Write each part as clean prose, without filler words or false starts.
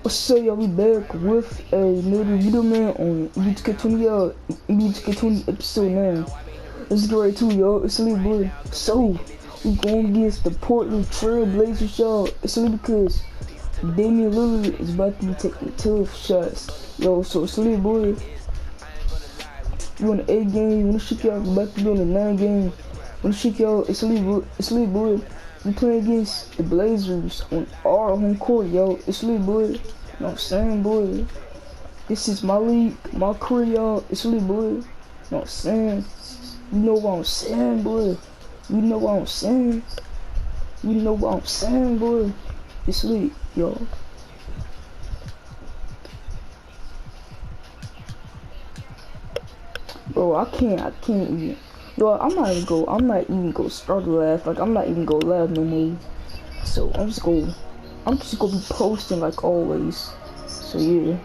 What's up, y'all? We back with another video, man, on EBTK20 episode 9. Let's get right to it, y'all. It's Elite Boy. So, we going against the Portland Trail Blazers, y'all. It's only because Damian Lillard is about to be taking tough shots. Yo, so it's Elite Boy. You on the 8 game, you wanna shake y'all, we're about to be on the 9 game. Wanna shake y'all, it's Elite Boy. We playing against the Blazers on our home court, yo. It's Elite Boy. You know what I'm saying, boy? This is my league, my career, y'all. It's Elite Boy. You know what I'm saying? You know what I'm saying, boy? You know what I'm saying? You know what I'm saying, boy? It's Elite, y'all. Bro, I can't even. Yo, I'm not even go start a laugh. Like, I'm not even go laugh no more. So I'm just gonna be posting like always. So yeah.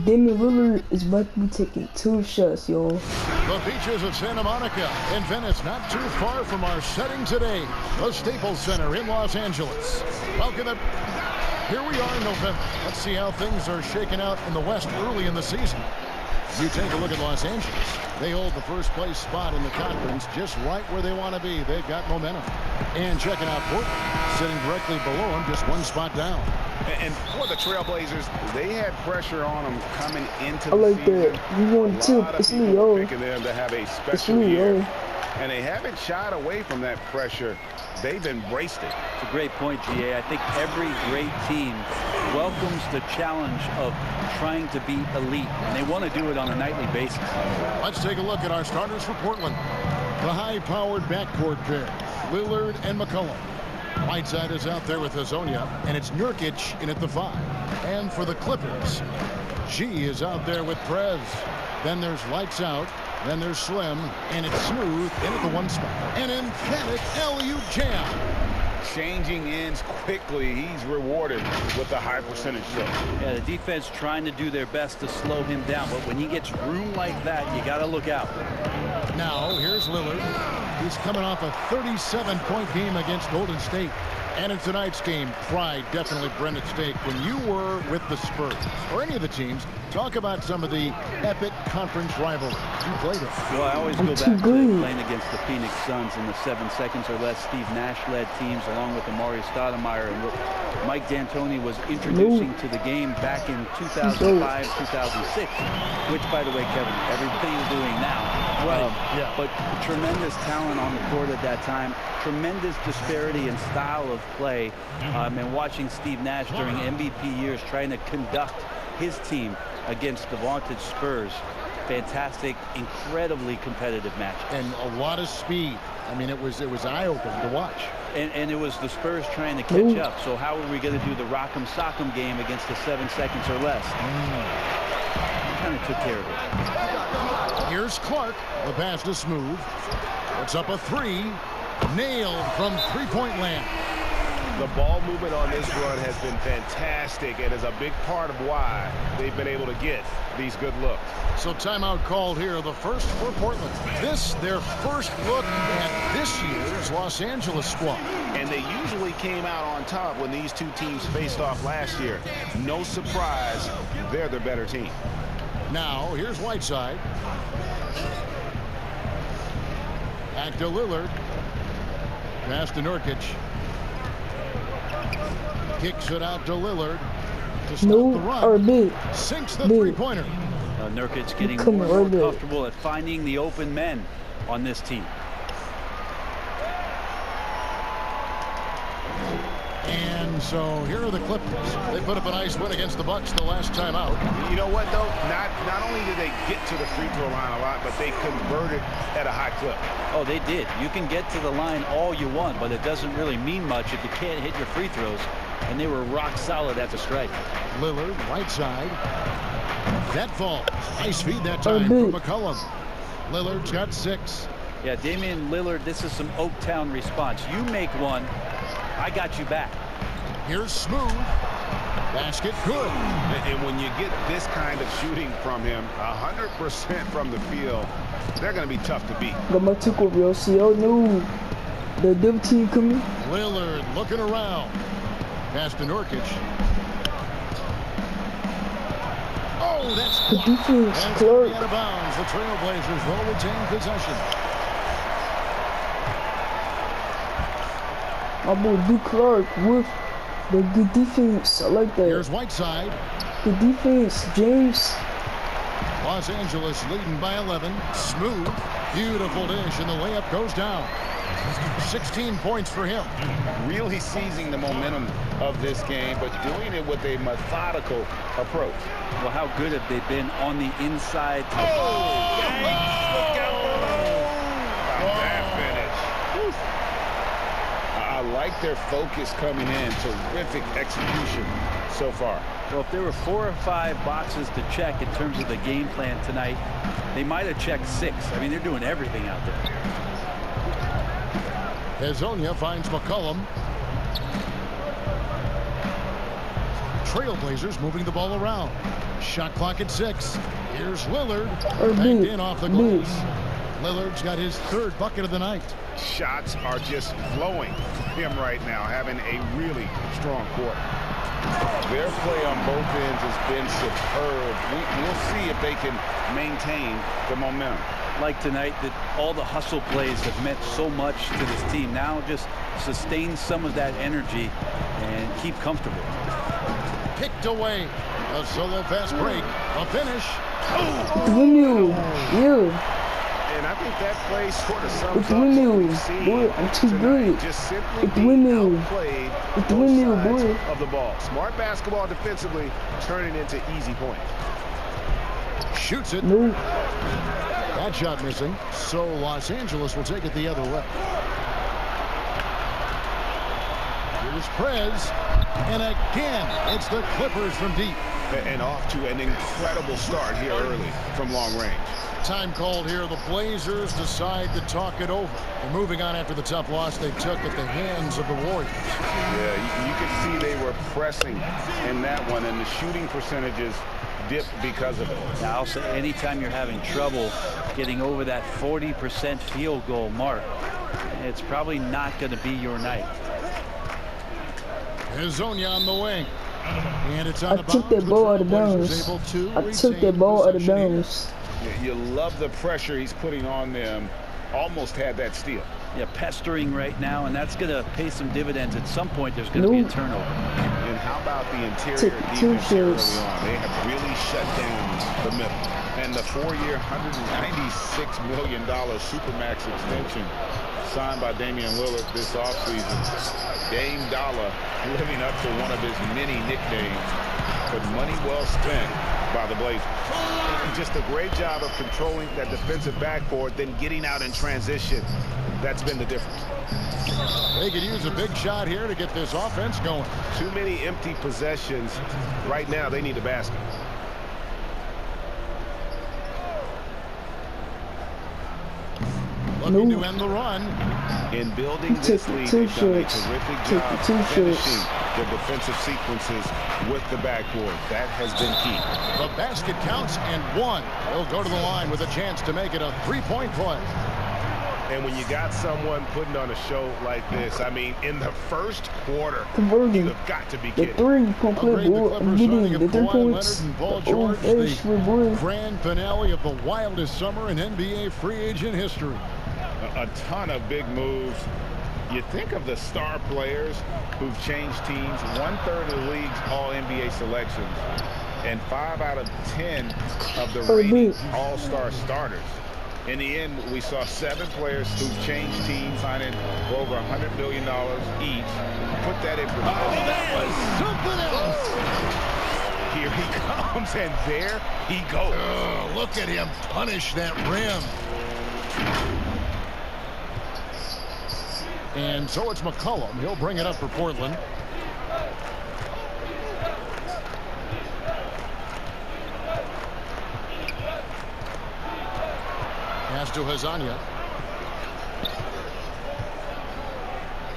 Damian Lillard is about to be taking 2 shots, y'all. The beaches of Santa Monica in Venice, not too far from our setting today, the Staples Center in Los Angeles. Welcome. Here we are in November. Let's see how things are shaking out in the West early in the season. You take a look at Los Angeles. They hold the first place spot in the conference, just right where they want to be. They've got momentum. And checking out Portland, sitting directly below them, just 1 spot down. And for the Trailblazers, they had pressure on them coming into the I like season. that. You want to? It's me, yo. Picking them to have a special year. And they haven't shied away from that pressure. They've embraced it. It's a great point, GA. I think every great team welcomes the challenge of trying to be elite, and they want to do it on a nightly basis. Let's take a look at our starters for Portland. The high-powered backcourt pair, Lillard and McCollum. Whiteside is out there with Hazonia, and it's Nurkic in at the 5. And for the Clippers, G is out there with Prez. Then there's Lights Out. Then there's Slim, and it's Smooth in at the 1 spot. An emphatic LU jam. Changing ends quickly. He's rewarded with a high percentage shot. Yeah, the defense trying to do their best to slow him down, but when he gets room like that, you got to look out. Now, here's Lillard. He's coming off a 37-point game against Golden State. And in tonight's game, pride definitely bred at stake. When you were with the Spurs, or any of the teams, talk about some of the epic conference rivalries. You played it. Well, I always go back to playing against the Phoenix Suns in the 7 seconds or less Steve Nash-led teams, along with Amari Stoudemire, and what Mike D'Antoni was introducing to the game back in 2005, 2006, which, by the way, Kevin, everybody is doing now. Right, yeah. But tremendous talent on the court at that time, tremendous disparity in style of play, and watching Steve Nash during MVP years trying to conduct his team against the vaunted Spurs. Fantastic, incredibly competitive match. And a lot of speed. I mean, it was eye-opening to watch. And it was the Spurs trying to catch up. So how are we going to do the Rock'em Sock'em game against the 7 seconds or less? Kind of took care of it. Here's Clark. The pass to Smooth. Puts up a 3. Nailed from 3-point land. The ball movement on this run has been fantastic and is a big part of why they've been able to get these good looks. So timeout called here, the first for Portland. This, their first look at this year's Los Angeles squad. And they usually came out on top when these two teams faced off last year. No surprise, they're the better team. Now, here's Whiteside. Back to Lillard. Pass to Nurkic. Kicks it out to Lillard to stop the run. Sinks the 3-pointer. Nurkic getting more and more comfortable at finding the open men on this team. And so here are the Clippers. They put up a nice win against the Bucks the last time out. You know what, though? Not only did they get to the free throw line a lot, but they converted at a high clip. Oh, they did. You can get to the line all you want, but it doesn't really mean much if you can't hit your free throws. And they were rock solid at the stripe. Lillard, right side. That falls. Nice feed that time for McCollum. Lillard's got 6. Yeah, Damian Lillard, this is some Oaktown response. You make one, I got you back. Here's Smooth. Basket good. And when you get this kind of shooting from him, 100% from the field, they're going to be tough to beat. Got my tick over, yo. See, oh no. The devil team coming. Lillard looking around. Pass to Nurkic. Oh, that's The defense, Clark. out of bounds. The Trailblazers will retain possession. My boy D. Clark with the good defense. I like that. Here's Whiteside. Good defense, James. Los Angeles leading by 11. Smooth. Beautiful dish, and the layup goes down. 16 points for him. Really seizing the momentum of this game, but doing it with a methodical approach. Well, how good have they been on the inside? Oh! Look out for that finish. Woo. I like their focus coming in. Terrific execution so far. Well, if there were 4 or 5 boxes to check in terms of the game plan tonight, they might have checked 6. I mean, they're doing everything out there. Hazonia finds McCollum. Trailblazers moving the ball around. Shot clock at 6. Here's Lillard. Backed in off the glass. Lillard's got his 3rd bucket of the night. Shots are just flowing from him right now, having a really strong quarter. Their play on both ends has been superb. We'll see if they can maintain the momentum. Like tonight, that all the hustle plays have meant so much to this team. Now just sustain some of that energy and keep comfortable. Picked away. A solo fast break. A finish. Yeah. And I think that play sort of sums It's up what windmill. we've seen Boy, I'm too tonight. good. Just simply It's being windmill. outplayed It's both windmill, sides boy. of the ball. Smart basketball defensively, turning into easy points. Shoots it. No. That shot missing. So Los Angeles will take it the other way. Here's Prez. And again, it's the Clippers from deep. And off to an incredible start here early from long range. Time called here. The Blazers decide to talk it over. They're moving on after the tough loss they took at the hands of the Warriors. Yeah, you could see they were pressing in that one, and the shooting percentages dipped because of it. Now, I'll say anytime you're having trouble getting over that 40% field goal mark, it's probably not going to be your night. Hazonia on the wing. And it's on I took that ball out of bounds. I took that ball out of bounds. You love the pressure he's putting on them. Almost had that steal. Yeah, pestering right now, and that's going to pay some dividends. At some point, there's going to be a turnover. And how about the interior defense early on? They have really shut down the middle. And the 4-year, $196 million Supermax extension signed by Damian Lillard this offseason. Dame Dollar living up to one of his many nicknames, but money well spent by the Blazers. And just a great job of controlling that defensive backboard, then getting out in transition. That's been the difference. They could use a big shot here to get this offense going. Too many empty possessions. Right now, they need a basket. Looking to end the run. In building this lead, they've done a terrific job finishing the defensive sequences with the backboard. That has been key. The basket counts and 1. He'll go to the line with a chance to make it a 3-point play. And when you got someone putting on a show like this, I mean, in the first quarter, Converting. you have got to be The kidding. 3-point play, boy. I'm getting the 3 points. And Paul The George, old boy. the grand finale of the wildest summer in NBA free agent history. A ton of big moves. You think of the star players who've changed teams. 1/3 of the league's all-NBA selections, and 5 out of 10 of the rated all-star starters. In the end, we saw 7 players who've changed teams, signing for over $100 million each. Put that in perspective. That was something else. Here he comes, and there he goes. Oh, look at him punish that rim. And so it's McCollum. He'll bring it up for Portland. Pass to Hazonia.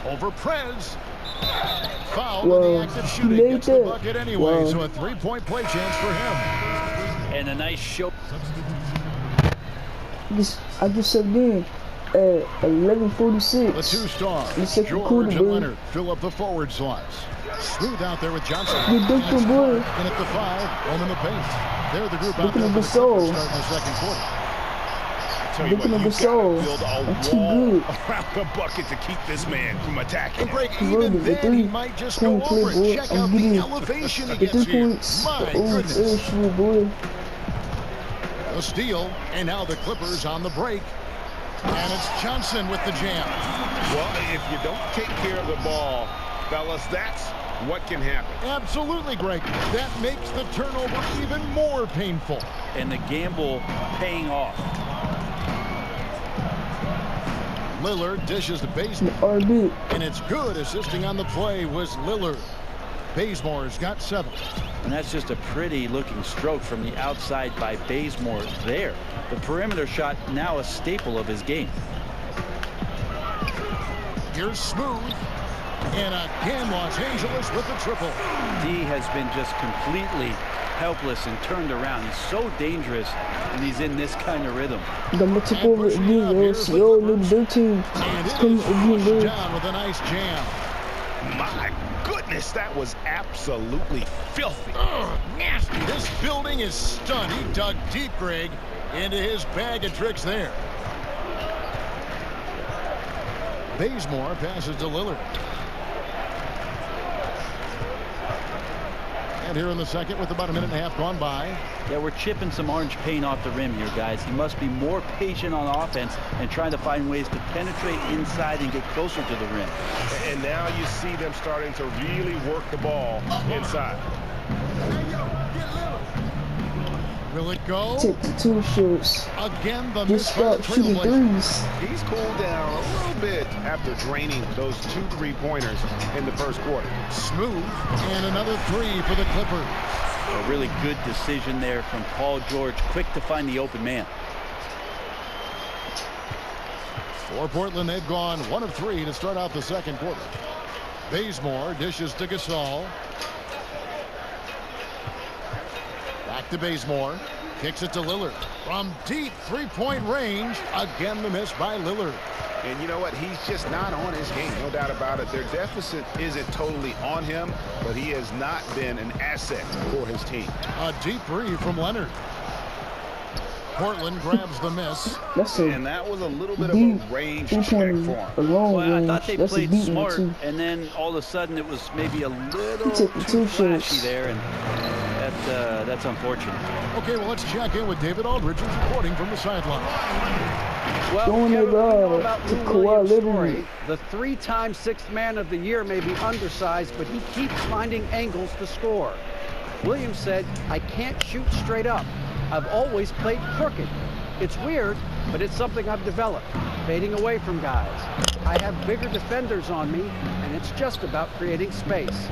Over Prez. Foul in the act of shooting. Gets the bucket anyway, so a three-point play chance for him. And a nice show. I just subbed in at 11:46. The two-star, George and Leonard, fill up the forward slots. Smooth out there with Johnson. You dunked him, boy. And at the 5, home in the paint. They're the group out there for the soul. start in the second quarter. Looking at the soul. I'm too good. Around the bucket to keep this man from attacking. And Greg, even then, he might just go over it. Check out the elevation he gets here. My goodness. Boy. A steal, and now the Clippers on the break. And it's Johnson with the jam. Well, if you don't take care of the ball, fellas, that's what can happen. Absolutely, Greg. That makes the turnover even more painful. And the gamble paying off. Lillard dishes to Bazemore. And it's good. Assisting on the play was Lillard. Bazemore's got 7. And that's just a pretty looking stroke from the outside by Bazemore there. The perimeter shot now a staple of his game. Here's Smooth. And again, Los Angeles with the triple. D has been just completely helpless and turned around. He's so dangerous when he's in this kind of rhythm. The multiple again, yo, little dirt team. And it is down with a nice jam. My goodness, that was absolutely filthy. Nasty. This building is stunned. He dug deep, Greg, into his bag of tricks there. Bazemore passes to Lillard. And here in the second with about a minute and a half gone by. Yeah, we're chipping some orange paint off the rim here, guys. He must be more patient on offense and trying to find ways to penetrate inside and get closer to the rim. And now you see them starting to really work the ball inside. Will it go? Take the 2 shots. Again, the just start shooting threes. He's cooled down a little bit after draining those 2 3-pointers in the first quarter. Smooth, and another 3 for the Clippers. A really good decision there from Paul George. Quick to find the open man. For Portland, they've gone 1 of 3 to start out the second quarter. Bazemore dishes to Gasol. Back to Bazemore. Kicks it to Lillard. From deep 3-point range. Again, the miss by Lillard. And you know what? He's just not on his game. No doubt about it. Their deficit isn't totally on him, but he has not been an asset for his team. A deep 3 from Leonard. Portland grabs the miss. And that was a little bit of a range check for him. Well, I thought they played smart, and then all of a sudden it was maybe a little too flashy there, and that's unfortunate. Okay, well, let's check in with David Aldridge, who's reporting from the sideline. Well, Kevin, we know about Lou Williams' story. The 3-time Sixth Man of the Year may be undersized, but he keeps finding angles to score. Williams said, "I can't shoot straight up. I've always played crooked. It's weird, but it's something I've developed, fading away from guys. I have bigger defenders on me, and it's just about creating space."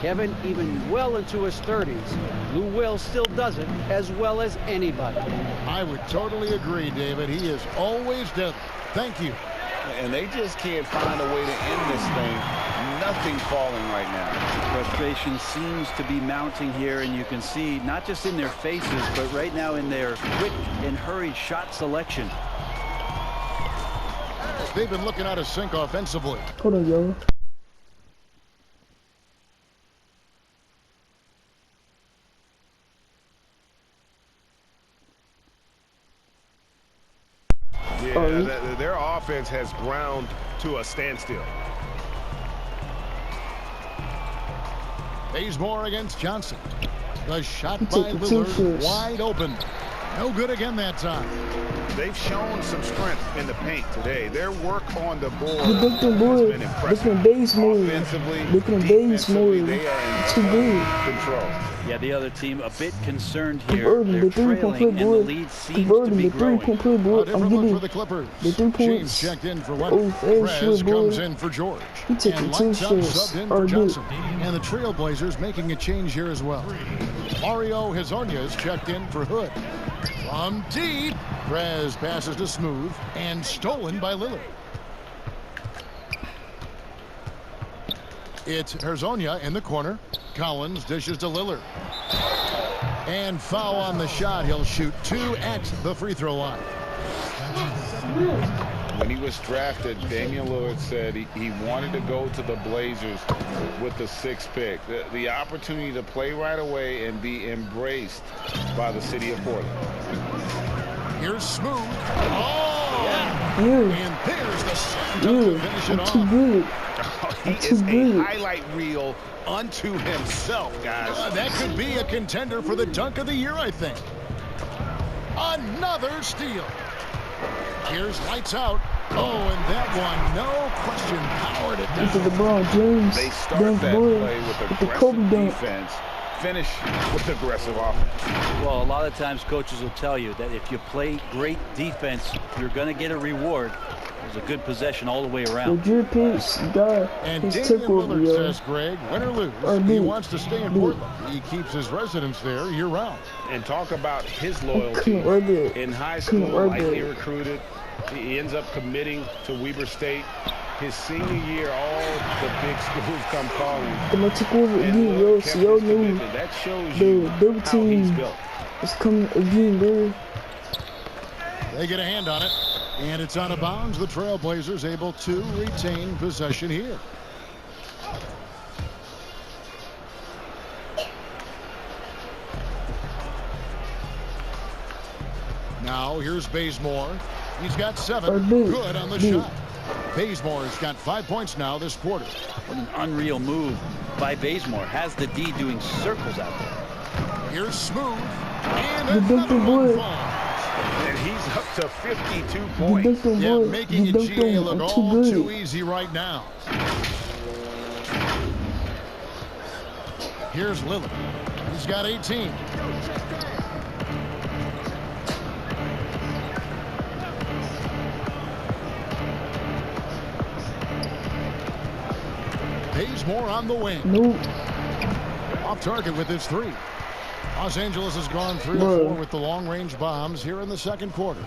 Kevin, even well into his 30s, Lou Will still does it as well as anybody. I would totally agree, David. He is always deadly. Thank you. And they just can't find a way to end this thing. Nothing falling right now. Frustration seems to be mounting here, and you can see not just in their faces, but right now in their quick and hurried shot selection. They've been looking out of sync offensively. Hold on, yo. Yeah, their offense has ground to a standstill. Bazemore against Johnson. The shot by Lillard wide open. No good again that time. They've shown some strength in the paint today. Their work on the board has been impressive. Offensively, they are in control. Yeah, the other team a bit concerned here. They're trailing, and the lead seems to be growing. A different look for the Clippers. James checked in for Leonard. Perez comes in for George. And Lights Out subbed in for Johnson. And the Trailblazers making a change here as well. Mario Hezonja checked in for Hood. From deep, Perez passes to Smooth and stolen by Lillard. It's Herzonia in the corner. Collins dishes to Lillard. And foul on the shot. He'll shoot 2 at the free throw line. When he was drafted, Damian Lillard said he wanted to go to the Blazers with the 6th pick. The opportunity to play right away and be embraced by the city of Portland. Here's Smooth. Oh! Yeah. And there's the second to finish it off. Too good. He is a highlight reel unto himself, guys. That could be a contender for the dunk of the year, I think. Another steal. Here's lights out. Oh, and that one, no question, powered it down. This is LeBron James. They start that play with aggressive defense, finish with aggressive offense. Well, a lot of times coaches will tell you that if you play great defense, you're going to get a reward. It was a good possession all the way around. Drew Pitts got and his Damian takeover, Lillard says, Greg, win or lose, he wants to stay in Portland. He keeps his residence there year-round. And talk about his loyalty. In high school, lightly recruited. He ends up committing to Weber State. His senior year, all the big schools come calling. That shows you how he's built. It's coming again, bro. They get a hand on it, and it's out of bounds. The Trailblazers able to retain possession here. Now here's Bazemore. He's got 7. Good on the shot. Bazemore's got 5 points now this quarter. What an unreal move by Bazemore. Has the D doing circles out there. Here's Smooth. And another one falls. And he's up to 52 points. Yeah, making it GA look all too easy right now. Here's Lillard. He's got 18. Bazemore on the wing. Nope. Off target with his 3. Los Angeles has gone 3 or 4 with the long-range bombs here in the second quarter.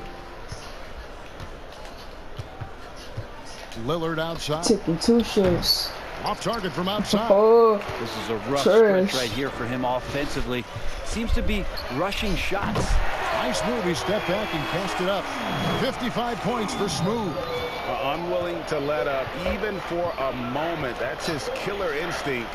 Lillard outside. Taking 2 shots. Off target from outside. Oh, this is a rough stretch right here for him offensively. Seems to be rushing shots. Nice move. He stepped back and cast it up. 55 points for Smooth. Unwilling to let up even for a moment. That's his killer instinct,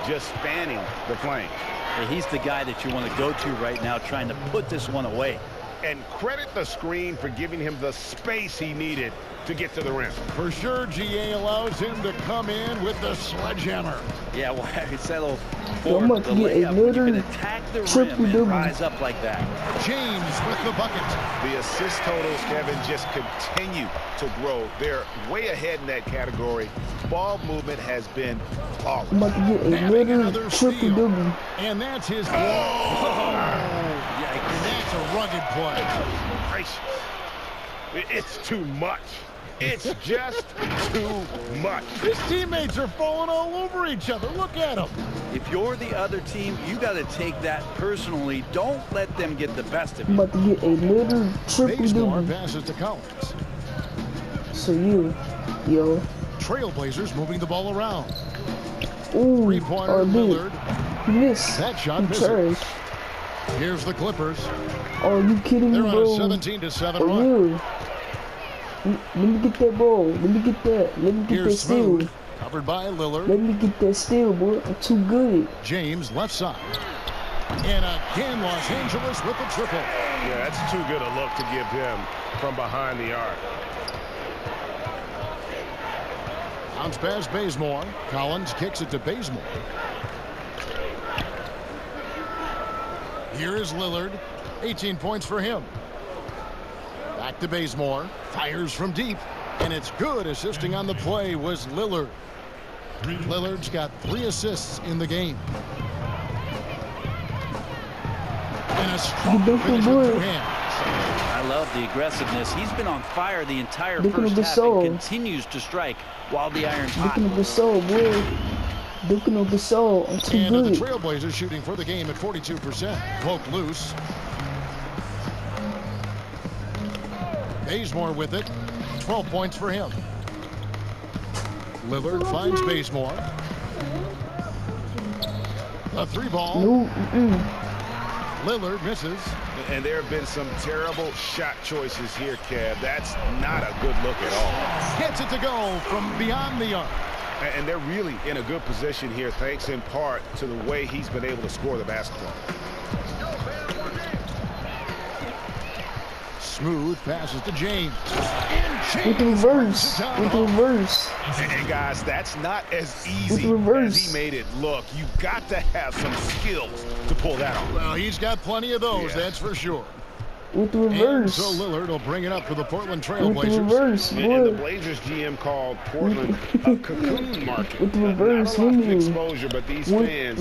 just spanning the flames. Yeah, he's the guy that you want to go to right now, trying to put this one away. And credit the screen for giving him the space he needed to get to the rim. For sure, GA allows him to come in with the sledgehammer. Yeah, well, it's that little forward, the layup, when you can attack the rim and rise up like that. James with the bucket. The assist totals, Kevin, just continue to grow. They're way ahead in that category. Ball movement has been all. Another steal. And that's his ball. Yeah, and that's a rugged play. It's too much. It's just too much. His teammates are falling all over each other. Look at them. If you're the other team, you got to take that personally. Don't let them get the best of you. About to get a little triple-double. Passes to Collins. So yo. Trailblazers moving the ball around. Ooh, Three-pointer, Lillard. Miss. That shot misses. Here's the Clippers. Are you kidding me, bro? They're on a 17-7 run. Let me get that ball. Let me get that. Let me get that steal. Covered by Lillard. Let me get that steal, boy. I'm too good. James left side. And again, Los Angeles with the triple. Yeah, that's too good a look to give him from behind the arc. Bounce pass Bazemore. Collins kicks it to Bazemore. Here is Lillard. 18 points for him. Back to Bazemore. Fires from deep. And it's good. Assisting on the play was Lillard. Lillard's got 3 assists in the game. And a strong finish with 2 hands. I love the aggressiveness. He's been on fire the entire first half and continues to strike while the iron's hot. Looking at the soul, boy. Looking at the soul. I'm too good. And the Trailblazers shooting for the game at 42%. Poke loose. Bazemore with it. 12 points for him. Lillard finds Bazemore. A 3-ball. No. Lillard misses. And there have been some terrible shot choices here, Kev. That's not a good look at all. Gets it to go from beyond the arc. And they're really in a good position here, thanks in part to the way he's been able to score the basketball. Smooth passes to James. With the reverse. With the reverse. And guys, that's not as easy as he made it look. You got to have some skills to pull that off. Well, he's got plenty of those, that's for sure. With the reverse. And so Lillard will bring it up for the Portland Trail With the Blazers. reverse, boy. And the Blazers GM called Portland a cocoon market. With the reverse, not a lot of exposure, but these fans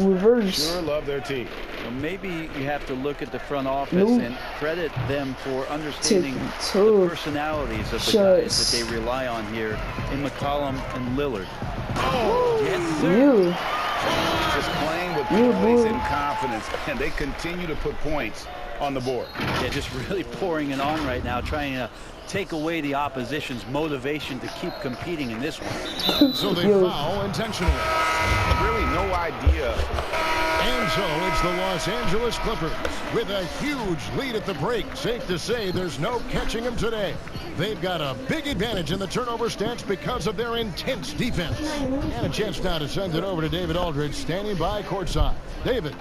sure love their team. Well, maybe you have to look at the front office and credit them for understanding the personalities of the guys that they rely on here in McCollum and Lillard. Oh, yes, sir. Just playing with poise and confidence, and they continue to put points on the board. Yeah, just really pouring it on right now, trying to take away the opposition's motivation to keep competing in this one. So they foul intentionally. Really no idea. And so it's the Los Angeles Clippers with a huge lead at the break. Safe to say there's no catching them today. They've got a big advantage in the turnover stats because of their intense defense. And a chance now to send it over to David Aldridge, standing by courtside. David.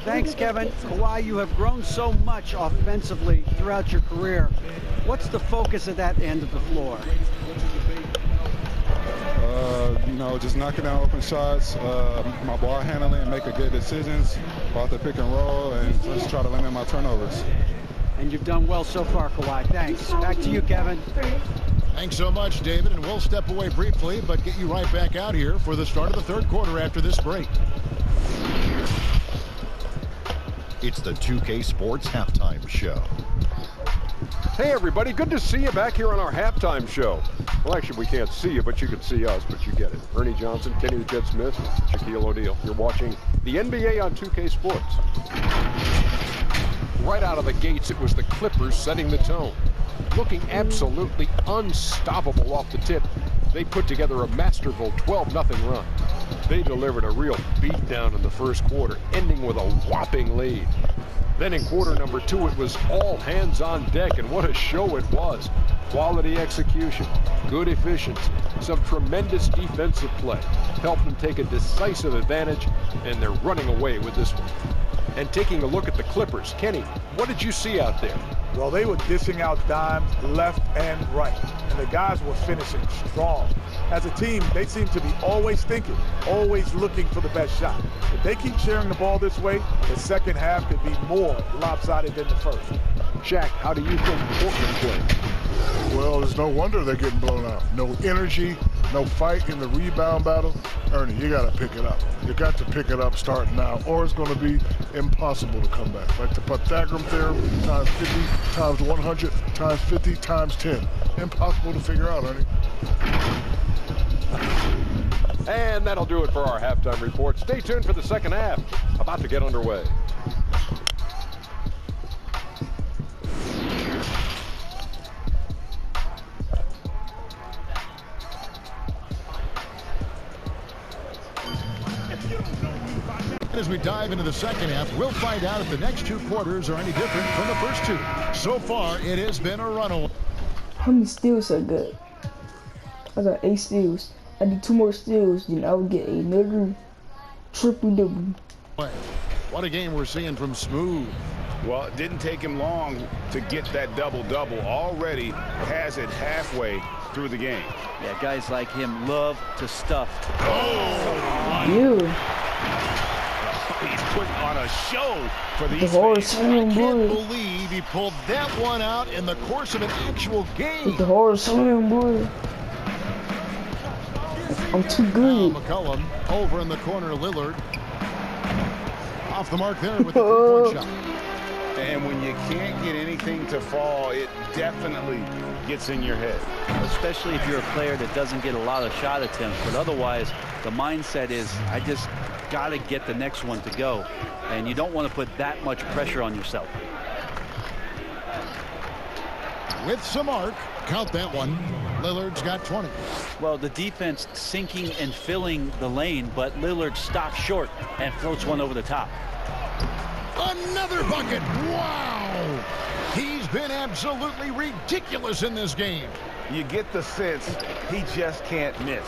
Thanks, Kevin. Kawhi, you have grown so much offensively throughout your career. What's the focus at that end of the floor? You know, just knocking down open shots, my ball handling, making good decisions about the pick and roll, and just try to limit my turnovers. And you've done well so far, Kawhi. Thanks. Back to you, Kevin. Thanks so much, David, and we'll step away briefly, but get you right back out here for the start of the third quarter after this break. It's the 2K Sports Halftime Show. Hey, everybody. Good to see you back here on our halftime show. Well, actually, we can't see you, but you can see us, but you get it. Ernie Johnson, Kenny the Jet Smith, Shaquille O'Neal. You're watching the NBA on 2K Sports. Right out of the gates, it was the Clippers setting the tone. Looking absolutely unstoppable off the tip, they put together a masterful 12-0 run. They delivered a real beatdown in the first quarter, ending with a whopping lead. Then in quarter number 2, it was all hands on deck, and what a show it was. Quality execution, good efficiency, some tremendous defensive play helped them take a decisive advantage, and they're running away with this one. And taking a look at the Clippers, Kenny, what did you see out there? Well, they were dishing out dimes left and right, and the guys were finishing strong. As a team, they seem to be always thinking, always looking for the best shot. If they keep sharing the ball this way, the second half could be more lopsided than the first. Shaq, how do you think Portland played? Well, it's no wonder they're getting blown out. No energy, no fight in the rebound battle. Ernie, you got to pick it up. You got to pick it up starting now, or it's going to be impossible to come back. Like the Pythagorean theorem, times 50, times 100, times 50, times 10. Impossible to figure out, Ernie. And that'll do it for our halftime report. Stay tuned for the second half. About to get underway. As we dive into the second half, we'll find out if the next 2 quarters are any different from the first 2. So far, it has been a runaway. How many steals I got? I got 8 steals. I need 2 more steals, then I would get another triple-double. What a game we're seeing from Smooth. Well, it didn't take him long to get that double-double. Already has it halfway through the game. Yeah, guys like him love to stuff. He's putting on a show for these fans. I can't believe he pulled that one out in the course of an actual game. The horse slam, boy. I'm too good. McCollum over in the corner, Lillard. Off the mark there with the 3-point shot. And when you can't get anything to fall, it definitely gets in your head. Especially if you're a player that doesn't get a lot of shot attempts. But otherwise, the mindset is, I just got to get the next one to go. And you don't want to put that much pressure on yourself. with some arc. Count that one. Lillard's got 20. Well, the defense sinking and filling the lane, but Lillard stops short and floats one over the top. Another bucket. Wow. He's been absolutely ridiculous in this game. You get the sense he just can't miss.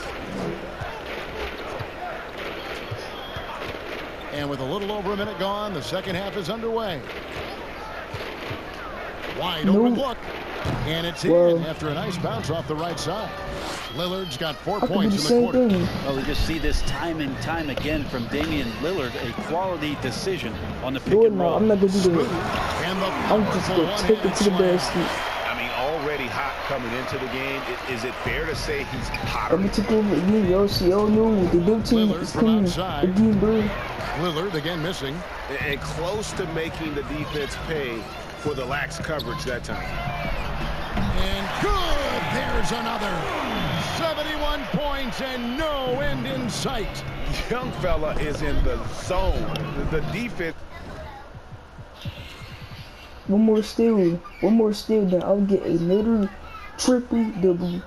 And with a little over a minute gone, the second half is underway. Wide open look. And it's in after a nice bounce off the right side. Lillard's got 4 points in the quarter. Well, we just see this time and time again from Damian Lillard, a quality decision on the pick and roll. I'm not going to do that. And I'm just going to take it to the basket. I mean, already hot coming into the game. Is it fair to say he's hotter? Let me take over again, yo. See, y'all know the dunk team Lillard is from coming outside. again, bro. Lillard again missing. And close to making the defense pay for the lax coverage that time. And good. There's another. 71 points and no end in sight. Young fella is in the zone. The defense. One more steal, then I'll get another triple double.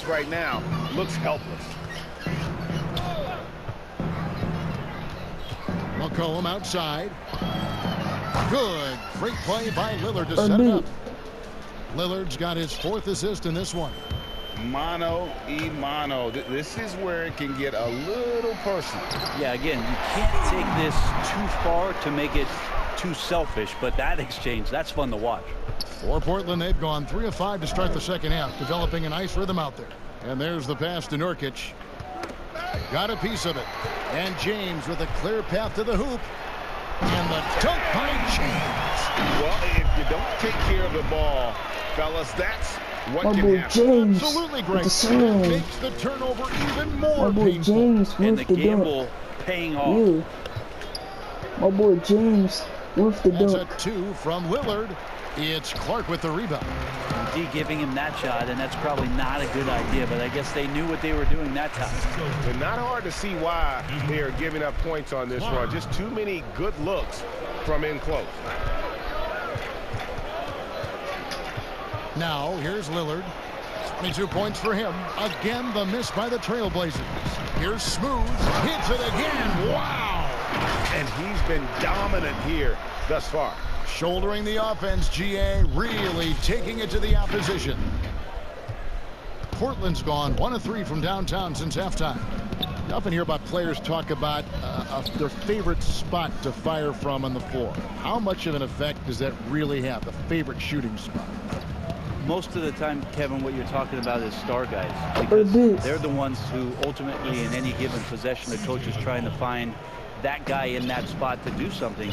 Right now looks helpless. McCollum outside. Good. Great play by Lillard to set it up. Lillard's got his 4th assist in this one. Mano y mano. This is where it can get a little personal. Yeah, again, you can't take this too far to make it too selfish, but that exchange, that's fun to watch. For Portland, they've gone 3 of 5 to start the second half, developing a nice rhythm out there. And there's the pass to Nurkic. Got a piece of it. And James with a clear path to the hoop. And the dunk by James. Well, if you don't take care of the ball, fellas, that's what my can boy happen. James, Absolutely great. It makes the turnover even more my boy painful. James And with the the gamble dunk. paying off. Yeah. My boy James with the That's dunk. a 2 from Lillard. It's Clark with the rebound. D giving him that shot, and that's probably not a good idea, but I guess they knew what they were doing that time. But not hard to see why they are giving up points on this run. Just too many good looks from in close. Now, here's Lillard. 22 points for him. Again, the miss by the Trailblazers. Here's Smooth. Hits it again. Wow. And he's been dominant here thus far. Shouldering the offense, GA really taking it to the opposition. Portland's gone 1 of 3 from downtown since halftime. You often hear about players talk about their favorite spot to fire from on the floor. How much of an effect does that really have, the favorite shooting spot? Most of the time, Kevin, what you're talking about is star guys, because they're the ones who ultimately in any given possession the coach is trying to find that guy in that spot to do something.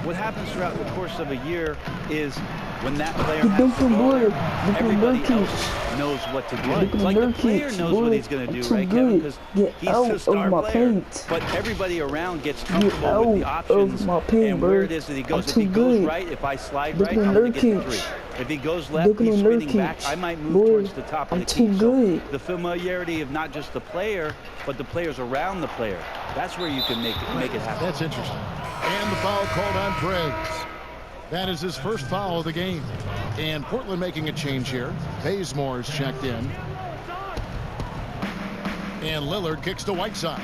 What happens throughout the course of a year is when that player has to go, everybody else knows what to do. Like the player knows what he's going to do, right, Kevin? Because he's the star player, but everybody around gets comfortable with the options and where it is that he goes. If he goes right, if I slide right, I'm going to get the 3. If he goes left, he's spinning back. I might move towards the top of the key. So the familiarity of not just the player, but the players around the player. That's where you can make it happen. That's interesting. And the foul called on Briggs. That is his first foul of the game. And Portland making a change here. Bazemore's checked in. And Lillard kicks to Whiteside.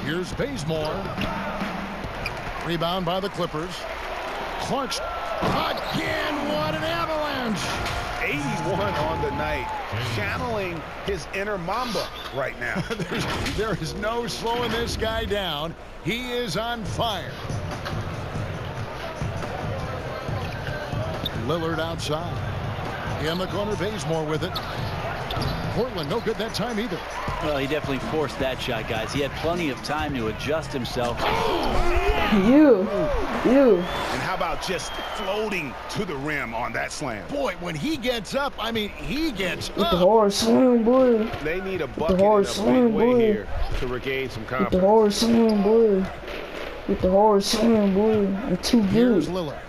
Here's Bazemore. Rebound by the Clippers. Clark's again. What an avalanche. 81 on the night, channeling his inner Mamba right now. There is no slowing this guy down. He is on fire. Lillard outside. In the corner, Bazemore with it. Portland, no good that time either. Well, he definitely forced that shot, guys. He had plenty of time to adjust himself. You. And how about just floating to the rim on that slam? Boy, when he gets up, I mean, he gets With up. the hard slam, boy. They need a bucket in a big way here to regain some confidence. With the hard slam, boy. With the hard slam, boy. I'm too good. Here's Lillard.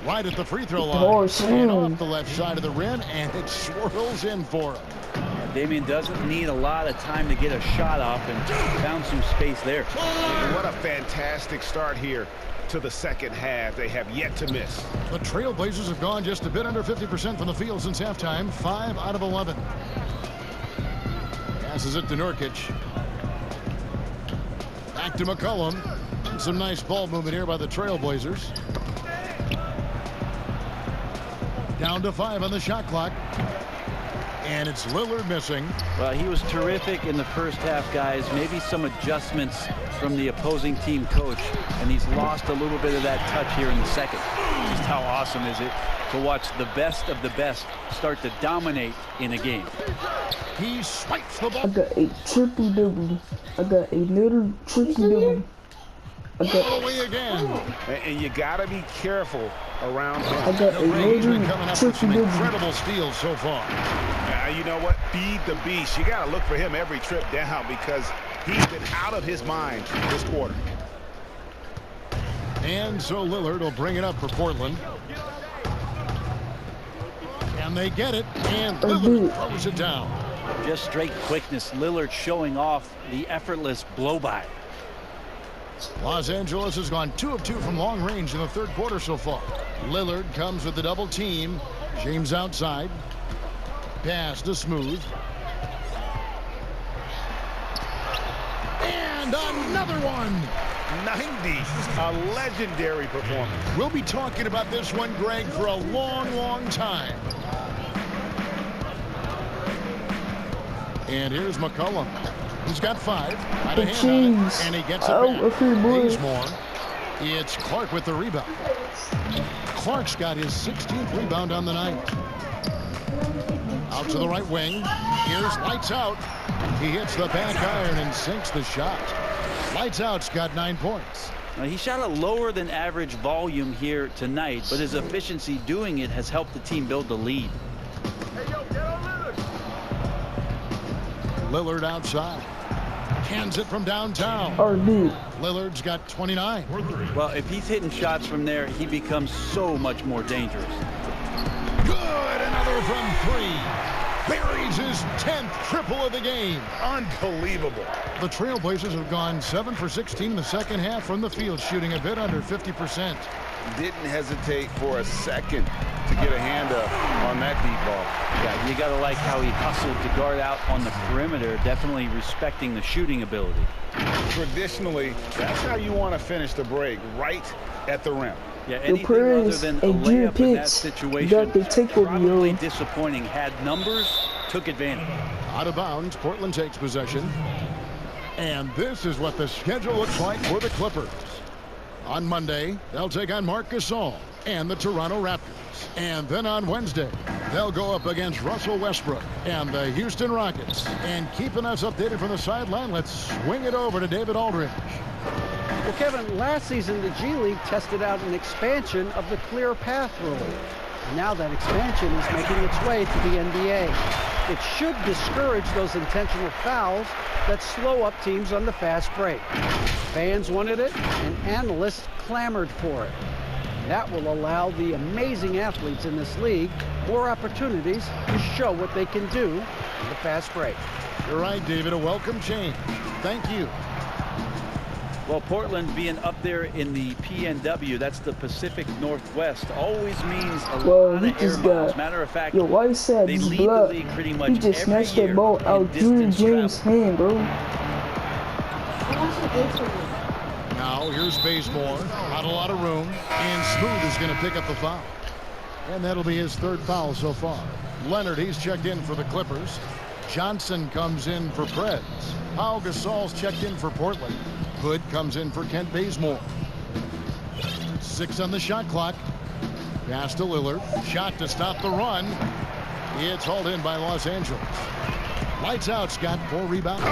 Right at the free throw line. And off the left side of the rim, and it swirls in for him. Damian doesn't need a lot of time to get a shot off and found some space there. What a fantastic start here to the second half. They have yet to miss. The Trailblazers have gone just a bit under 50% from the field since halftime. 5 out of 11. Passes it to Nurkic. Back to McCollum. Some nice ball movement here by the Trailblazers. Down to 5 on the shot clock. And it's Lillard missing. Well, he was terrific in the first half, guys. Maybe some adjustments from the opposing team coach, and he's lost a little bit of that touch here in the second. Just how awesome is it to watch the best of the best start to dominate in a game. He swipes the ball. I got a triple-double. I got another triple-double. All the way again. And you got to be careful around him. I got He's been coming up with some triple-double. incredible steals so far. You know what? Feed the beast. You got to look for him every trip down because he's been out of his mind this quarter. And so Lillard will bring it up for Portland. And they get it. And Lillard throws it down. Just straight quickness. Lillard showing off the effortless blow-by. Los Angeles has gone 2 of 2 from long range in the third quarter so far. Lillard comes with the double team. James outside. Pass to Smooth. And another one. 90. A legendary performance. We'll be talking about this one, Greg, for a long, long time. And here's McCollum. He's got 5. Out of hand on it, and he gets it back. Bazemore. It's Clark with the rebound. Clark's got his 16th rebound on the night. Out to the right wing. Here's Lights Out. He hits the back iron and sinks the shot. Lights Out's got 9 points. Now, he shot a lower than average volume here tonight, but his efficiency doing it has helped the team build the lead. Lillard outside. Hands it from downtown. Lillard's got 29. Well, if he's hitting shots from there, he becomes so much more dangerous. Good. Another from 3. Buries his 10th triple of the game. Unbelievable. The Trailblazers have gone 7 for 16 in the second half from the field, shooting a bit under 50%. Didn't hesitate for a second to get a hand up on that deep ball. Yeah, you got to like how he hustled to guard out on the perimeter, definitely respecting the shooting ability. Traditionally, that's how you want to finish the break, right at the rim. Yeah, anything other than a layup in that situation, probably disappointing. Had numbers, took advantage. Out of bounds, Portland takes possession. And this is what the schedule looks like for the Clippers. On Monday, they'll take on Marc Gasol and the Toronto Raptors. And then on Wednesday, they'll go up against Russell Westbrook and the Houston Rockets. And keeping us updated from the sideline, let's swing it over to David Aldridge. Well, Kevin, last season the G League tested out an expansion of the clear path rule. Now that expansion is making its way to the NBA. It should discourage those intentional fouls that slow up teams on the fast break. Fans wanted it, and analysts clamored for it. That will allow the amazing athletes in this league more opportunities to show what they can do in the fast break. You're right, David. A welcome change. Thank you. Well, Portland being up there in the PNW, that's the Pacific Northwest, always means a lot of air miles. Matter of fact, why is that they lead the league pretty much he just every snatched year that ball out Junior James' hand, bro. Now here's Bazemore. Not a lot of room. And Smooth is going to pick up the foul. And that'll be his 3rd foul so far. Leonard, he's checked in for the Clippers. Johnson comes in for Preds. Pau Gasol's checked in for Portland. Hood comes in for Kent Bazemore. 6 on the shot clock. Pass to Lillard. Shot to stop the run. It's hauled in by Los Angeles. Lights Out's got 4 rebounds.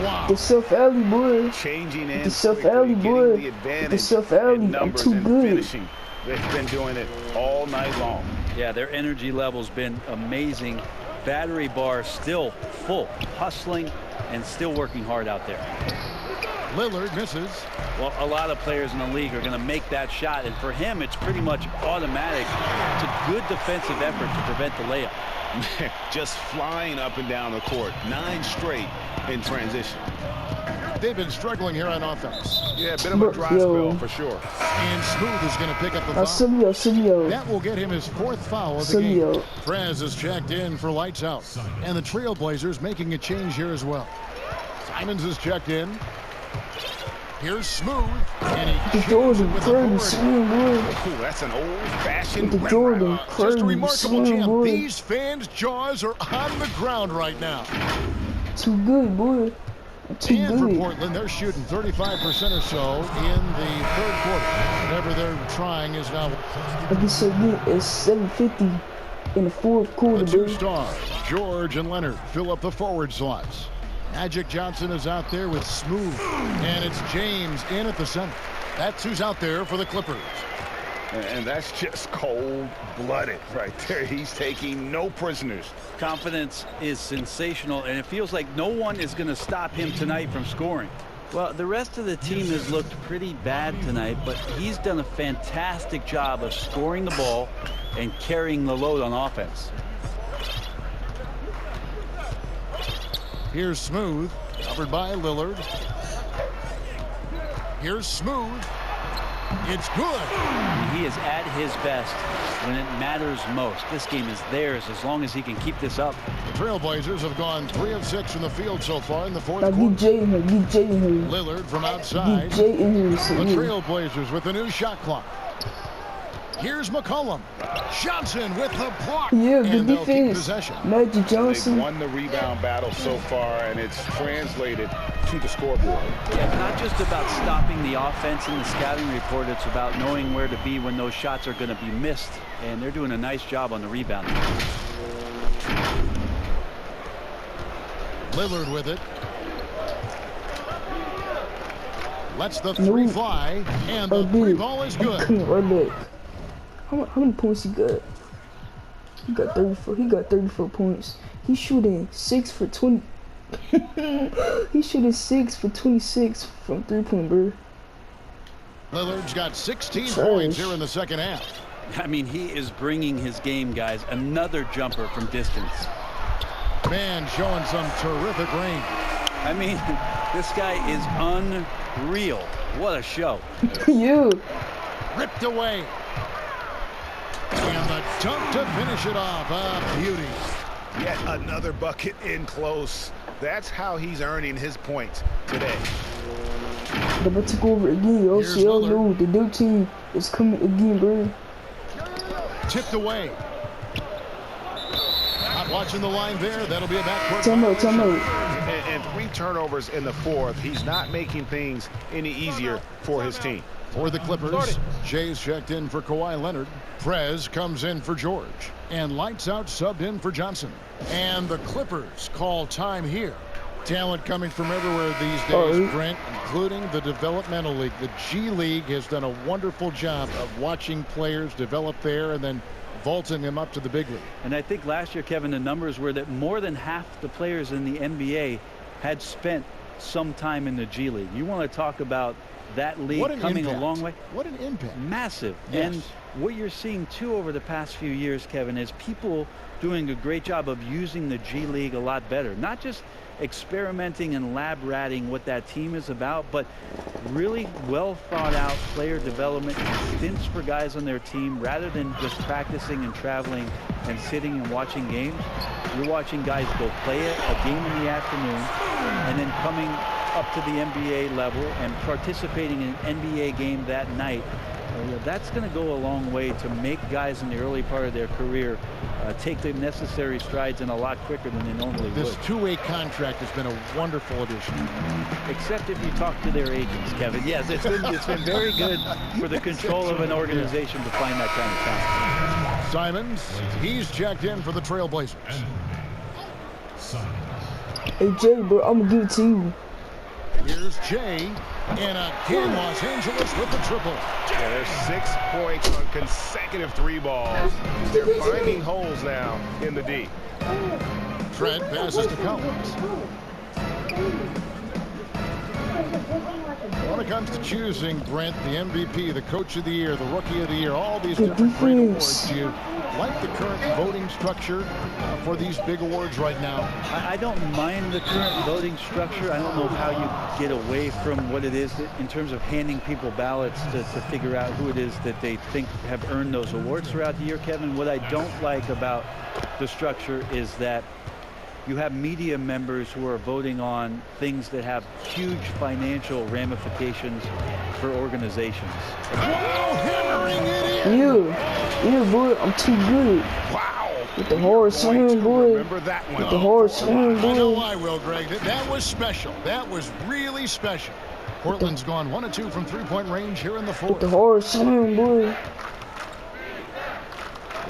Wow. The self-alley, boy. Changing in. The self-alley, boy. The self-alley. I'm too good. Finishing. They've been doing it all night long. Yeah, their energy level's been amazing. Battery bar still full, hustling and still working hard out there. Lillard misses. Well, a lot of players in the league are going to make that shot, and for him, it's pretty much automatic. It's a good defensive effort to prevent the layup. Just flying up and down the court. 9 straight in transition. They've been struggling here on offense. Yeah, a bit of a dry spell for sure. And Smooth is going to pick up the foul. Silvio. That will get him his 4th foul of the game. Prez is checked in for lights out. And the Trailblazers making a change here as well. Simons is checked in. Here's Smooth. And he Jordan Curry swing, boy. Ooh, that's an old-fashioned the Jordan Curry just a remarkable swing, jam. boy. These fans' jaws are on the ground right now. Too good, boy. And for Portland, they're shooting 35% or so in the 3rd quarter. Whatever they're trying is now. Like you said, it's 7:50 in the 4th quarter. The 2 stars, George and Leonard, fill up the forward slots. Magic Johnson is out there with Smooth, and it's James in at the center. That's who's out there for the Clippers. And that's just cold-blooded right there. He's taking no prisoners. Confidence is sensational, and it feels like no one is going to stop him tonight from scoring. Well, the rest of the team has looked pretty bad tonight, but he's done a fantastic job of scoring the ball and carrying the load on offense. Here's Smooth, covered by Lillard. Here's Smooth. It's good. He is at his best when it matters most. This game is theirs as long as he can keep this up. The Trailblazers have gone 3 of 6 from the field so far in the 4th quarter. Get Jay in here. Lillard from outside. Get Jay in here. The Trailblazers with a new shot clock. Here's McCollum. Johnson with the block. Yeah, good defense. Possession. Magic Johnson. They've won the rebound battle so far, and it's translated to the scoreboard. Yeah, it's not just about stopping the offense in the scouting report. It's about knowing where to be when those shots are going to be missed. And they're doing a nice job on the rebounding. Lillard with it. Lets the 3 fly, and the 3 ball is good. How many points he got? He got 34. He got 34 points. He's shooting 6 for 20. He's shooting 6 for 26 from 3-point, bro. Lillard's got 16 points here in the 2nd half. I mean, he is bringing his game, guys. Another jumper from distance. Man, showing some terrific range. I mean, this guy is unreal. What a show. You. Ripped away. And the dunk to finish it off. A beauty. Yet another bucket in close. That's how he's earning his points today. They're about to go over again, yo. So y'all know the new team is coming again, bro. Tipped away. Not watching the line there. That'll be a backcourt. Time out. And 3 turnovers in the 4th. He's not making things any easier for his team. For the Clippers, Jay's checked in for Kawhi Leonard. Prez comes in for George. And lights out subbed in for Johnson. And the Clippers call time here. Talent coming from everywhere these days, Brent, including the developmental league. The G League has done a wonderful job of watching players develop there and then vaulting them up to the big league. And I think last year, Kevin, the numbers were that more than half the players in the NBA had spent some time in the G League. You want to talk about that league coming a long way? What an impact. Massive. Yes. And what you're seeing, too, over the past few years, Kevin, is people doing a great job of using the G League a lot better. Not just experimenting and lab ratting what that team is about, but really well thought out player development and stints for guys on their team rather than just practicing and traveling and sitting and watching games. You're watching guys go play a game in the afternoon and then coming up to the NBA level and participating in an NBA game that night. That's going to go a long way to make guys in the early part of their career take the necessary strides in a lot quicker than they normally would. This two-way contract has been a wonderful addition. Except if you talk to their agents, Kevin. Yes, it's been very good for the control of an organization to find that kind of talent. Simons, he's checked in for the Trailblazers. Hey, Jay, bro, I'm going to give it to you. Here's Jay, and again Los Angeles with the triple. Yeah, there's 6 points on consecutive 3 balls. They're finding holes now in the D. Trent passes to Collins. When it comes to choosing, Brent, the MVP, the Coach of the Year, the Rookie of the Year, all these The different great defense. awards, do you like the current voting structure for these big awards right now? I don't mind the current voting structure. I don't know how you get away from what it is in terms of handing people ballots to figure out who it is that they think have earned those awards throughout the year, Kevin. What I don't like about the structure is that you have media members who are voting on things that have huge financial ramifications for organizations. Wow, hammering it in! Yeah, boy, I'm too good. Wow. With the hard swing, boy. Remember that one. With the hard swing, I know boy. I will, Greg. That was special. That was really special. Portland's gone 1 of 2 from three-point range here in the fourth. With the hard swing, boy.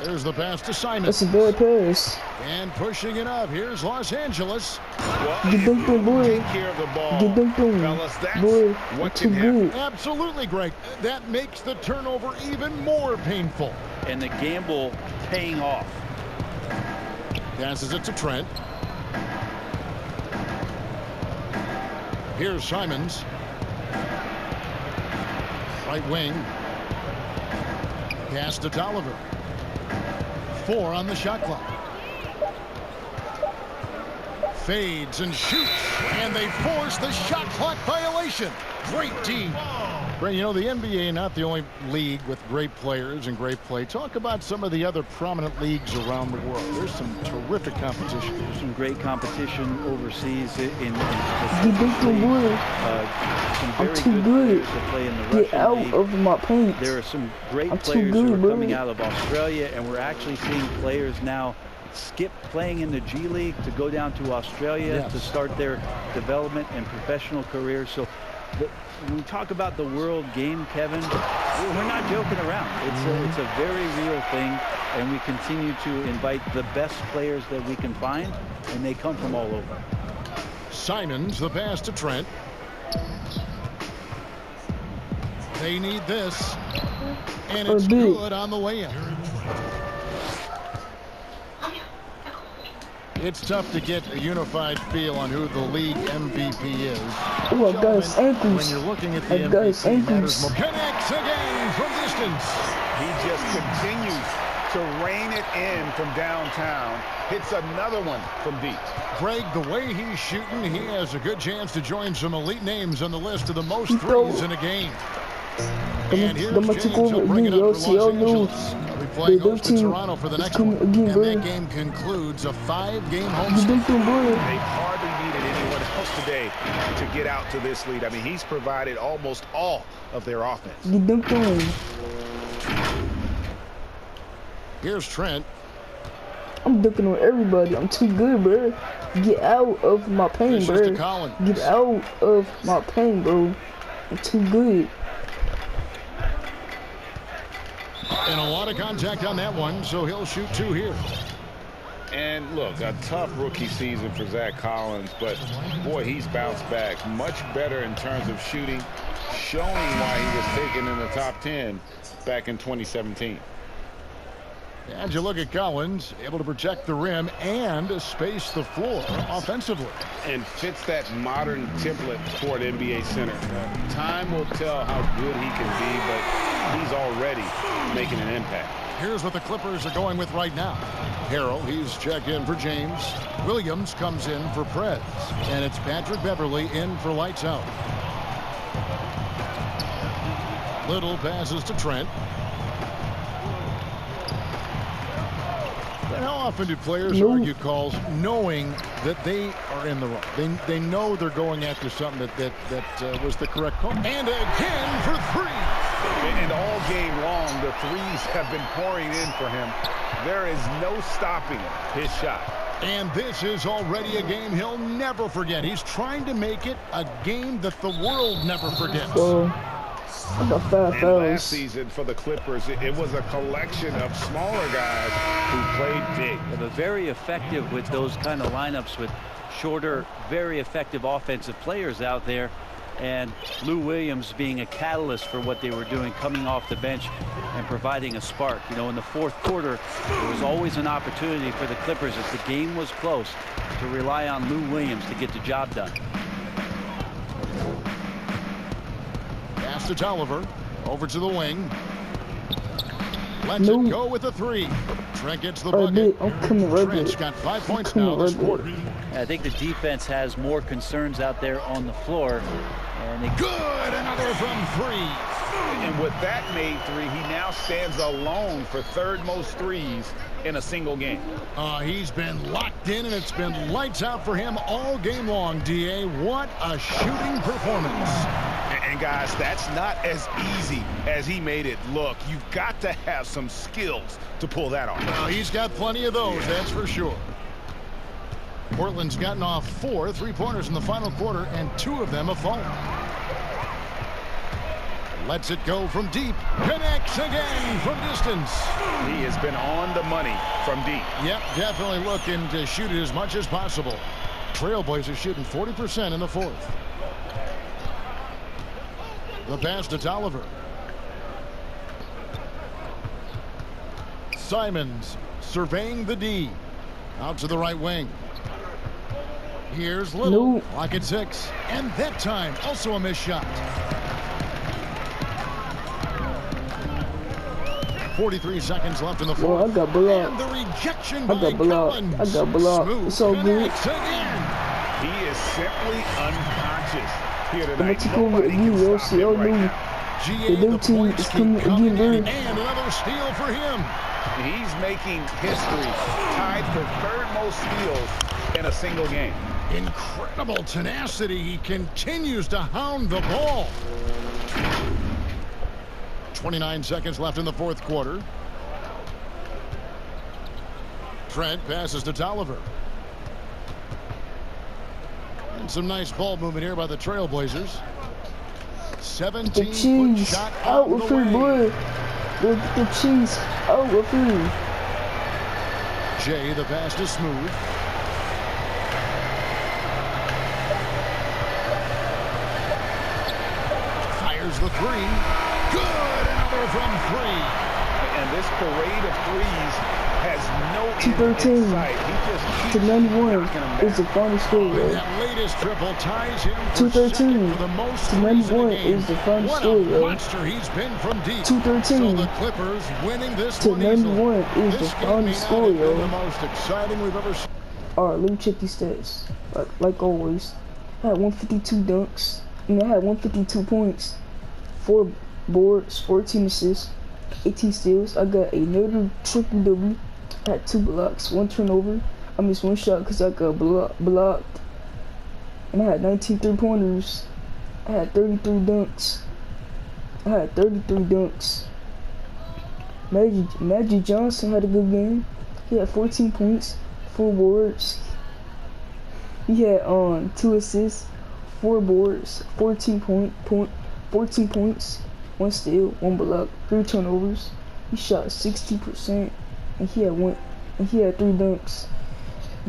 There's the pass to Simon. That's a bad pass. And pushing it up. Here's Los Angeles. Get dunked on, boy. Take care of the ball. Get dunked on. Fellas, that's Boy, what too can happen. good. Absolutely, Greg. That makes the turnover even more painful. And the gamble paying off. Passes it to Trent. Here's Simons. Right wing. Pass to Tolliver. 4 on the shot clock. Fades and shoots, and they force the shot clock violation. Great team. Right, you know, the NBA not the only league with great players and great play. Talk about some of the other prominent leagues around the world. There's some terrific competition. There's some great competition overseas in Get dunked on, boy. some I'm very too good good. players that play in the Get Russian out league. of my paint. There are some great I'm too players who good, are bro. coming out of Australia, and we're actually seeing players now skip playing in the G League to go down to Australia to start their development and professional careers. So when we talk about the world game, Kevin, we're not joking around. It's a very real thing, and we continue to invite the best players that we can find, and they come from all over. Simons, the pass to Trent. They need this, and it's good on the way in. It's tough to get a unified feel on who the league MVP is. Oh, I got his ankles. When you're looking at the I got his MVP, ankles. connects again from distance. He just continues to rein it in from downtown. Hits another one from deep. Greg, the way he's shooting, he has a good chance to join some elite names on the list of the most threes in a game. And here's James. He'll bring it up for Los Angeles. They'll be playing host to Toronto for the next one. And that game concludes a 5-game homestand. They hardly needed anyone else today to get out to this lead. I mean, he's provided almost all of their offense. Here's Trent. I'm dunking on everybody. I'm too good, bro. Get out of my pain, bro. Get out of my pain, bro. I'm too good. And a lot of contact on that one, so he'll shoot 2 here. And look, a tough rookie season for Zach Collins, but boy, he's bounced back much better in terms of shooting, showing why he was taken in the top 10 back in 2017. And you look at Collins, able to protect the rim and space the floor offensively. And fits that modern template for an NBA center. Time will tell how good he can be, but he's already making an impact. Here's what the Clippers are going with right now. Harrell, he's checked in for James. Williams comes in for Prez. And it's Patrick Beverly in for lights out. Little passes to Trent. How often do players argue calls knowing that they are in the wrong? They know they're going after something that was the correct call. And again for 3. And all game long, the threes have been pouring in for him. There is no stopping his shot. And this is already a game he'll never forget. He's trying to make it a game that the world never forgets. I got 5 fouls. Last season for the Clippers, it was a collection of smaller guys who played big. Yeah, but very effective with those kind of lineups with shorter, very effective offensive players out there. And Lou Williams being a catalyst for what they were doing, coming off the bench and providing a spark. You know, in the fourth quarter, there was always an opportunity for the Clippers, if the game was close, to rely on Lou Williams to get the job done. to Tolliver. Over to the wing. Lets it go with a 3. Trent gets the bucket. Trent's got 5 points now this quarter. I think the defense has more concerns out there on the floor. And good, another from 3. And with that made 3, he now stands alone for third most threes in a single game. He's been locked in, and it's been lights out for him all game long, D.A. What a shooting performance. And guys, that's not as easy as he made it look. You've got to have some skills to pull that off. Well, he's got plenty of those, that's for sure. Portland's gotten off 4 3-pointers in the final quarter, and 2 of them have fallen. Lets it go from deep. Connects again from distance. He has been on the money from deep. Yep, definitely looking to shoot it as much as possible. Trailblazers shooting 40% in the 4th. The pass to Tolliver. Simons surveying the D. Out to the right wing. Here's Little. Lock at 6. And that time, also a missed shot. 43 seconds left in the 4th. Well, I got blocked. And the rejection by I got blocked. Collins. I got blocked. Smooth It's so good. again. He is simply unconscious here I'm gonna tonight. take over you, yo. See, oh, no. The new team is coming again, and another steal for him. He's making history, tied for third most steals in a single game. Incredible tenacity. He continues to hound the ball. 29 seconds left in the 4th quarter. Trent passes to Tolliver. And some nice ball movement here by the Trailblazers. 17-foot shot out with the way. boy. The cheese out with him. Jay, the pass is smooth. Fires the 3. Good, another from 3. And this parade of threes has no end in 213 sight. He just to keeps 91 knocking them down. is the final score. That latest triple ties him for 213 second for the most to threes in 91 the game. is the final What score, a yo. monster he's been from deep. 213 So the Clippers winning this to one 91 easily. is the This game final may score, not have been yo. the most exciting we've ever seen. Alright, let me check these stats. Like always, I had 152 dunks. I had 152 points, 4 boards, 14 assists, 18 steals. I got another triple-double. I had 2 blocks, 1 turnover. I missed 1 shot because I got blocked. And I had 19 3-pointers. I had 33 dunks. Magic Johnson had a good game. He had 14 points, 4 boards. He had 2 assists, 4 boards, 14 points, 1 steal, 1 block, 3 turnovers. He shot 60%, and he had 3 dunks.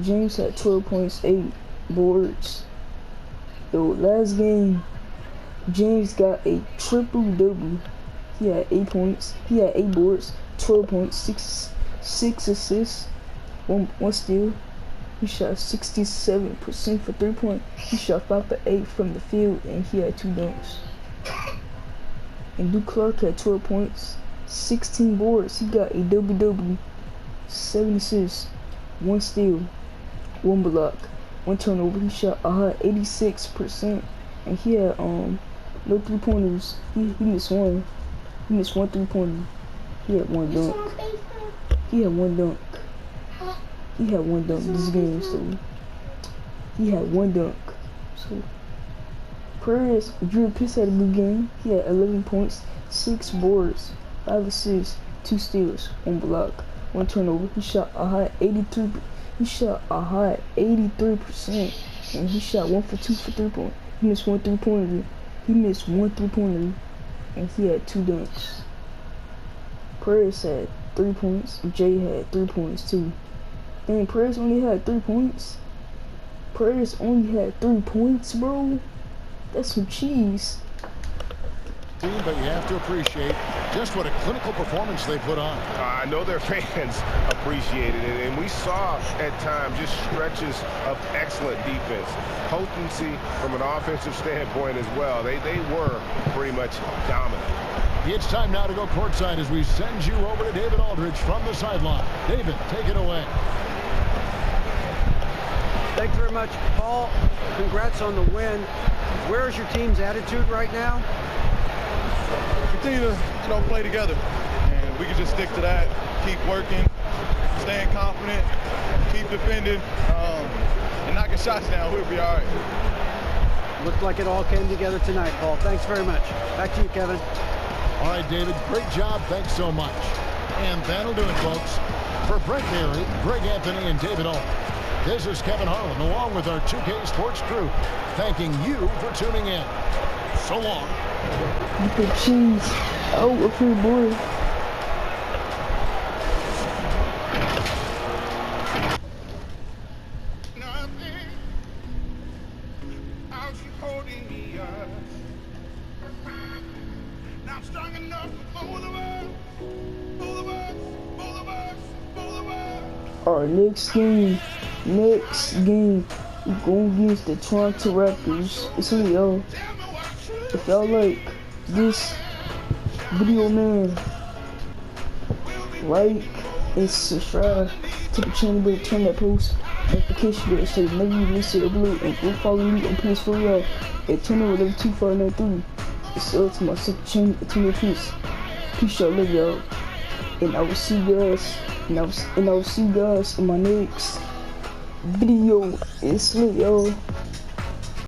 James had 12 points, 8 boards. Yo, last game, James got a triple-double. He had 8 points. He had 8 boards, 12 points, 6 assists, 1 steal. He shot 67% for 3-point. He shot 5 for 8 from the field, and he had 2 dunks. And Duke Clark had 12 points, 16 boards. He got a double-double, 7 assists, 1 steal, 1 block, 1 turnover. He shot a high 86%, and he had no 3-pointers. He missed 1. He missed 1 3-pointer. He had 1 dunk. He had 1 dunk this game, so he had 1 dunk. So Perez, Drew Piss had a good game. He had 11 points, 6 boards, 5 assists, 2 steals, 1 block, 1 turnover. He shot a high 83. He shot a high 83%, and he shot 1 for 2 for 3-point. He missed 1 3-pointer. And he had 2 dunks. Perez had 3 points. Jay had 3 points too. And Perez only had 3 points. Perez only had 3 points, bro. That's some cheese. team, but you have to appreciate just what a clinical performance they put on. I know their fans appreciated it, and we saw at times just stretches of excellent defense. Potency from an offensive standpoint as well. They were pretty much dominant. It's time now to go courtside as we send you over to David Aldridge from the sideline. David, take it away. Thanks very much, Paul. Congrats on the win. Where is your team's attitude right now? Continue to play together, and we can just stick to that. Keep working, staying confident, keep defending, and knocking shots down. We'll be all right. Looked like it all came together tonight, Paul. Thanks very much. Back to you, Kevin. All right, David, great job. Thanks so much. And that'll do it, folks. For Brent Barry, Greg Anthony, and David Alt, this is Kevin Harlan, along with our 2K Sports crew, thanking you for tuning in. So long. Get the cheese out of here, boy. Our next game, we're going against the Toronto Raptors. It's Leo. If y'all like this video, man, like and subscribe to the channel, but turn that post notification bell so you never miss it. And go follow me on Place for Real at channel 2593. It's up to my second channel at 20 Peace. Peace out, love y'all, and I will see you guys. And I will see you guys in my next video. It's lit, yo.